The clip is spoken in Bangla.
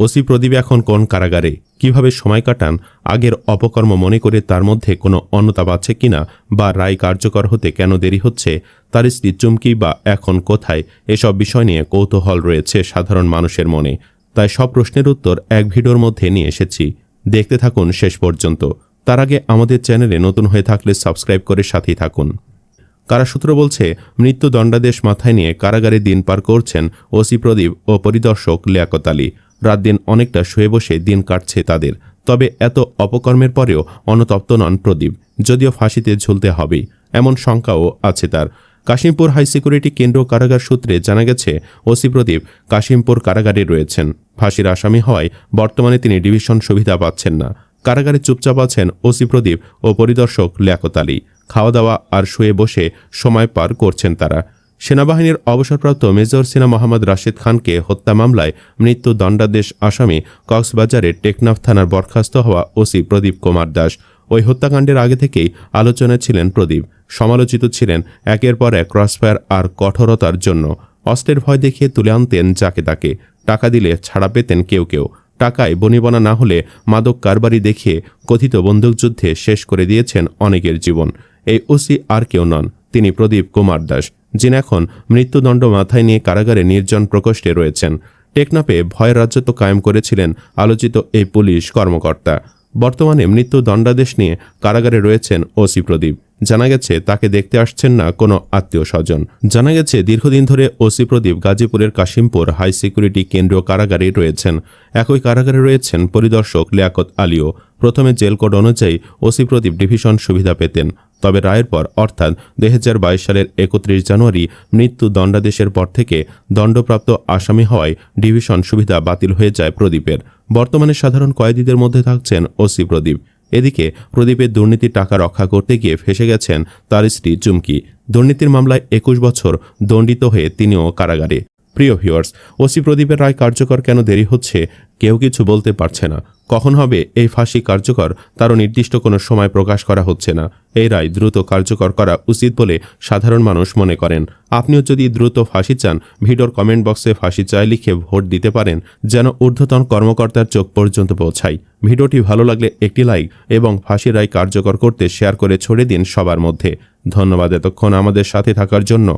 ওসি প্রদীপ এখন কোন কারাগারে, কিভাবে সময় কাটান, আগের অপকর্ম মনে করে তার মধ্যে কোনো অনুতাপ আছে কিনা, বা রায় কার্যকর হতে কেন দেরি হচ্ছে, তার স্ত্রী চুমকি বা এখন কোথায়, এসব বিষয় নিয়ে কৌতূহল রয়েছে সাধারণ মানুষের মনে। তাই সব প্রশ্নের উত্তর এক ভিডিওর মধ্যে নিয়ে এসেছি, দেখতে থাকুন শেষ পর্যন্ত। তার আগে আমাদের চ্যানেলে নতুন হয়ে থাকলে সাবস্ক্রাইব করে সাথেই থাকুন। কারাসূত্র বলছে, মৃত্যুদণ্ডাদেশ মাথায় নিয়ে কারাগারে দিন পার করছেন ওসি প্রদীপ ও পরিদর্শক লিয়াকত আলী। রাত দিন অনেকটা শুয়ে বসে দিন কাটছে তাদের। তবে এত অপকর্মের পরেও অনুতপ্ত নন প্রদীপ, যদিও ফাঁসিতে ঝুলতে হবেই এমন শঙ্কাও আছে তার। কাশিমপুর হাই সিকিউরিটি কেন্দ্র কারাগার সূত্রে জানা গেছে, ওসি প্রদীপ কাশিমপুর কারাগারে রয়েছেন। ফাঁসির আসামি হওয়ায় বর্তমানে তিনি ডিভিশন সুবিধা পাচ্ছেন না। কারাগারে চুপচাপ আছেন ওসি প্রদীপ ও পরিদর্শক লিয়াকত আলী। খাওয়া দাওয়া আর শুয়ে বসে সময় পার করছেন তারা। সেনাবাহিনীর অবসরপ্রাপ্ত মেজর সিনা মোহাম্মদ রাশেদ খানকে হত্যা মামলায় মৃত্যুদণ্ডাদেশ আসামি কক্সবাজারের টেকনাফ থানার বরখাস্ত হওয়া ওসি প্রদীপ কুমার দাস। ওই হত্যাকাণ্ডের আগে থেকেই আলোচনায় ছিলেন প্রদীপ। সমালোচিত ছিলেন একের পর এক ক্রসফায়ার আর কঠোরতার জন্য। অস্ত্রের ভয় দেখিয়ে তুলে আনতেন যাকে তাকে। টাকা দিলে ছাড়া পেতেন কেউ কেউ। টাকায় বনিবনা না হলে মাদক কারবারি দেখিয়ে কথিত বন্দুকযুদ্ধে শেষ করে দিয়েছেন অনেকের জীবন। এই ওসি আর কেউ নন, তিনি প্রদীপ কুমার দাস, যিনি এখন মৃত্যুদণ্ড মাথায় নিয়ে কারাগারে নির্জন প্রকোষ্ঠে রয়েছেন। টেকনাফে ভয়ের রাজত্ব কায়েম করেছিলেন আলোচিত এই পুলিশ কর্মকর্তা। বর্তমানে মৃত্যুদণ্ডাদেশ নিয়ে কারাগারে রয়েছেন ওসি প্রদীপ। জানা গেছে তাকে দেখতে আসছেন না কোনো আত্মীয় স্বজন। জানা গেছে দীর্ঘদিন ধরে ওসি প্রদীপ গাজীপুরের কাশিমপুর হাই সিকিউরিটি কেন্দ্রীয় কারাগারে রয়েছেন। একই কারাগারে রয়েছেন পরিদর্শক লিয়াকত আলীও। প্রথমে জেল কোড অনুযায়ী ওসি প্রদীপ ডিভিশন সুবিধা পেতেন। তবে রায়ের পর অর্থাৎ 2022 সালের 31 জানুয়ারি মৃত্যুদণ্ডাদেশের পর থেকে দণ্ডপ্রাপ্ত আসামি হওয়ায় ডিভিশন সুবিধা বাতিল হয়ে যায় প্রদীপের। বর্তমানে সাধারণ কয়েদিদের মধ্যে থাকছেন ওসি প্রদীপ। এদিকে প্রদীপের দুর্নীতির টাকা রক্ষা করতে গিয়ে ফেঁসে গেছেন তার স্ত্রী চুমকি। দুর্নীতির মামলায় 21 বছর দণ্ডিত হয়ে তিনিও কারাগারে। প্রিয় ভিউয়ার্স, ওসি প্রদীপের রায় কার্যকর কেন দেরি হচ্ছে, কেউ কিছু বলতে পারছে না। কখন হবে এই ফাঁসি কার্যকর, তারও নির্দিষ্ট কোনো সময় প্রকাশ করা হচ্ছে না। এই রায় দ্রুত কার্যকর করা উচিত বলে সাধারণ মানুষ মনে করেন। আপনিও যদি দ্রুত ফাঁসি চান, ভিডিওর কমেন্ট বক্সে ফাঁসি চাই লিখে ভোট দিতে পারেন, যেন ঊর্ধ্বতন কর্মকর্তার চোখ পর্যন্ত পৌঁছায়। ভিডিওটি ভালো লাগলে একটি লাইক এবং ফাঁসির রায় কার্যকর করতে শেয়ার করে ছড়িয়ে দিন সবার মধ্যে। ধন্যবাদ এতক্ষণ আমাদের সাথে থাকার জন্য।